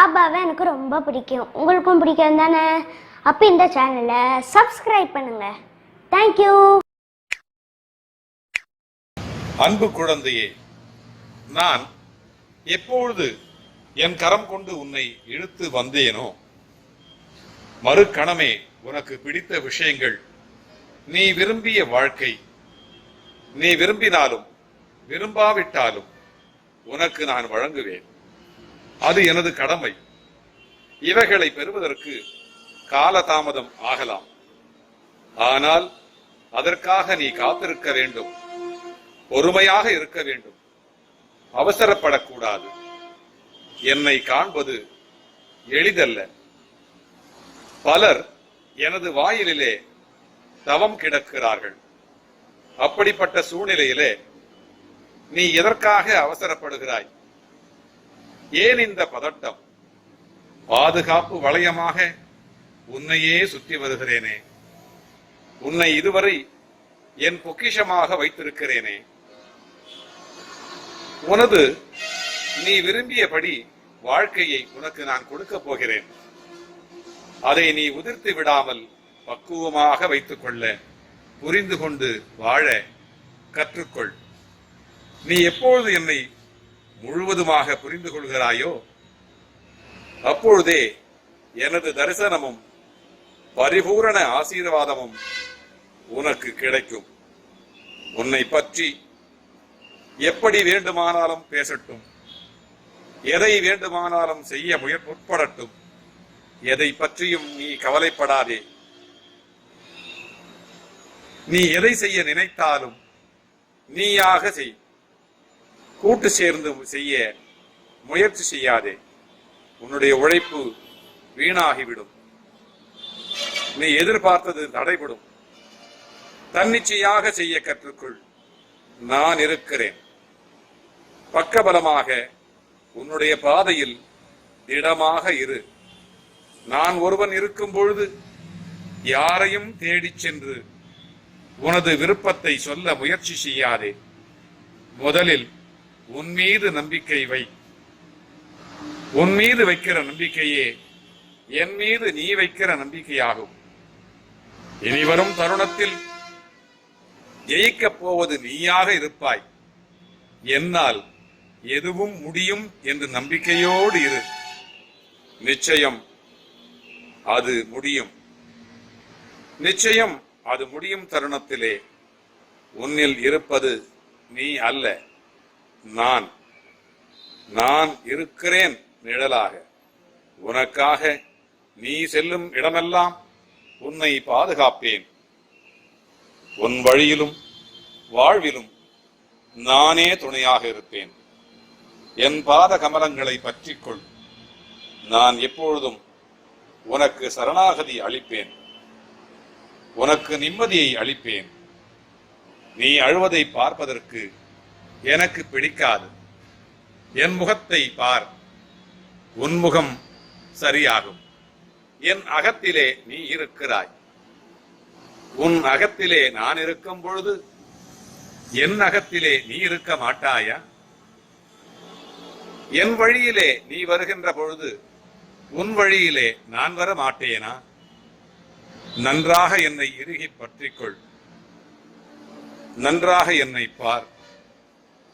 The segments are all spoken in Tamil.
பாபாவை எனக்கு ரொம்ப பிடிக்கும். உங்களுக்கும் பிடிக்கும் தானே? அப்போ இந்த சேனலை சப்ஸ்கிரைப் பண்ணுங்க. தேங்க்யூ. அன்பு குழந்தையே, நான் எப்பொழுது என் கரம் கொண்டு உன்னை இழுத்து வந்தேனோ மறுகணமே உனக்கு பிடித்த விஷயங்கள், நீ விரும்பிய வாழ்க்கை, நீ விரும்பினாலும் விரும்பாவிட்டாலும் உனக்கு நான் வழங்குவேன். அது எனது கடமை. இவைகளை பெறுவதற்கு காலதாமதம் ஆகலாம். ஆனால் அதற்காக நீ காத்திருக்க வேண்டும், பொறுமையாக இருக்க வேண்டும், அவசரப்படக்கூடாது. என்னை காண்பது எளிதல்ல. பலர் எனது வாயிலிலே தவம் கிடக்கிறார்கள். அப்படிப்பட்ட சூழ்நிலையிலே நீ எதற்காக அவசரப்படுகிறாய்? ஏன் இந்த பதட்டம்? பாதுகாப்பு வளையமாக உன்னையே சுற்றி வருகிறேனே, உன்னை இதுவரை என் பொக்கிஷமாக வைத்திருக்கிறேனே. உனது நீ விரும்பியபடி வாழ்க்கையை உனக்கு நான் கொடுக்க போகிறேன். அதை நீ உதிர்த்து விடாமல் பக்குவமாக வைத்துக் கொள்ள, புரிந்து கொண்டு வாழ கற்றுக்கொள். நீ எப்பொழுது என்னை முழுவதுமாக புரிந்து கொள்கிறாயோ அப்பொழுதே எனது தரிசனமும் பரிபூரண ஆசீர்வாதமும் உனக்கு கிடைக்கும். உன்னை பற்றி எப்படி வேண்டுமானாலும் பேசட்டும், எதை வேண்டுமானாலும் செய்ய முற்படட்டும், எதை பற்றியும் நீ கவலைப்படாதே. நீ எதை செய்ய நினைத்தாலும் நீயாக செய். கூட்டு சேர்ந்து செய்ய முயற்சி செய்யாதே. உன்னுடைய உழைப்பு வீணாகிவிடும். நீ எதிர்பார்த்தது தடைபடும். தன்னிச்சையாக செய்ய கற்றுக்கொள். நான் இருக்கிறேன். பக்கபலமாக உன்னுடைய பாதையில் திடமாக இரு. நான் ஒருவன் இருக்கும் பொழுது யாரையும் தேடிச் சென்று உனது விருப்பத்தை சொல்ல முயற்சி செய்யாதே. முதலில் உன் மீது நம்பிக்கை வை. உன் மீது வைக்கிற நம்பிக்கையே என் மீது நீ வைக்கிற நம்பிக்கையாகும். இனிவரும் தருணத்தில் ஜெயிக்கப் போவது நீயாக இருப்பாய். என்னால் எதுவும் முடியும் என்று நம்பிக்கையோடு இரு. நிச்சயம் அது முடியும். நிச்சயம் அது முடியும். தருணத்திலே உன்னில் இருப்பது நீ அல்ல, நான். நான் இருக்கிறேன் நிழலாக. உனக்காக நீ செல்லும் இடமெல்லாம் உன்னை பாதுகாப்பேன். உன் வழியிலும் வாழ்விலும் நானே துணையாக இருப்பேன். என் பாத கமலங்களை பற்றிக்கொள். நான் எப்பொழுதும் உனக்கு சரணாகதி அளிப்பேன். உனக்கு நிம்மதியை அளிப்பேன். நீ அழுவதை பார்ப்பதற்கு எனக்கு பிடிக்காது. என் முகத்தை பார், உன் முகம் சரியாகும். என் அகத்திலே நீ இருக்கிறாய். உன் அகத்திலே நான் இருக்கும் பொழுது என் அகத்திலே நீ இருக்க மாட்டாயா? என் வழியிலே நீ வருகின்ற பொழுது உன் வழியிலே நான் வர மாட்டேனா? நன்றாக என்னை இறுகி பற்றிக்கொள். நன்றாக என்னை பார்.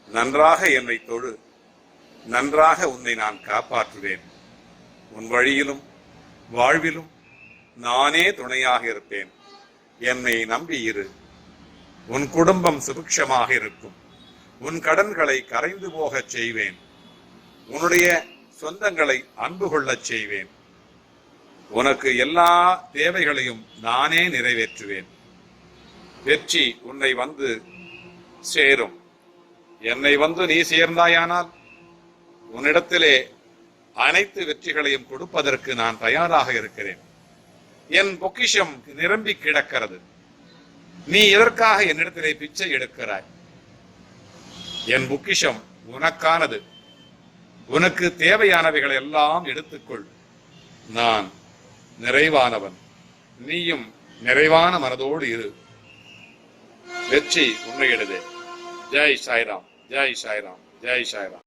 நன்றாக என்னை தொழு. நன்றாக உன்னை நான் காப்பாற்றுவேன். உன் வழியிலும் வாழ்விலும் நானே துணையாக இருப்பேன். என்னை நம்பி இரு. உன் குடும்பம் சுபிக்ஷமாக இருக்கும். உன் கடன்களை கரைந்து போகச் செய்வேன். உன்னுடைய சொந்தங்களை அன்பு கொள்ளச் செய்வேன். உனக்கு எல்லா தேவைகளையும் நானே நிறைவேற்றுவேன். வெற்றி உன்னை வந்து சேரும். என்னை வந்து நீ சேர்ந்தாயானால் உன்னிடத்திலே அனைத்து வெற்றிகளையும் கொடுப்பதற்கு நான் தயாராக இருக்கிறேன். என் பொக்கிஷம் நிரம்பி கிடக்கிறது. நீ எதற்காக என்னிடத்திலே பிச்சை எடுக்கிறாய்? என் பொக்கிஷம் உனக்கானது. உனக்கு தேவையானவைகளை எல்லாம் எடுத்துக்கொள். நான் நிறைவானவன். நீயும் நிறைவான மனதோடு இரு. வெற்றி உன்னையிடதே. ஜெய் சாய்ராம், ஜெய் சாய்ராம், ஜெய் சாய்ராம்.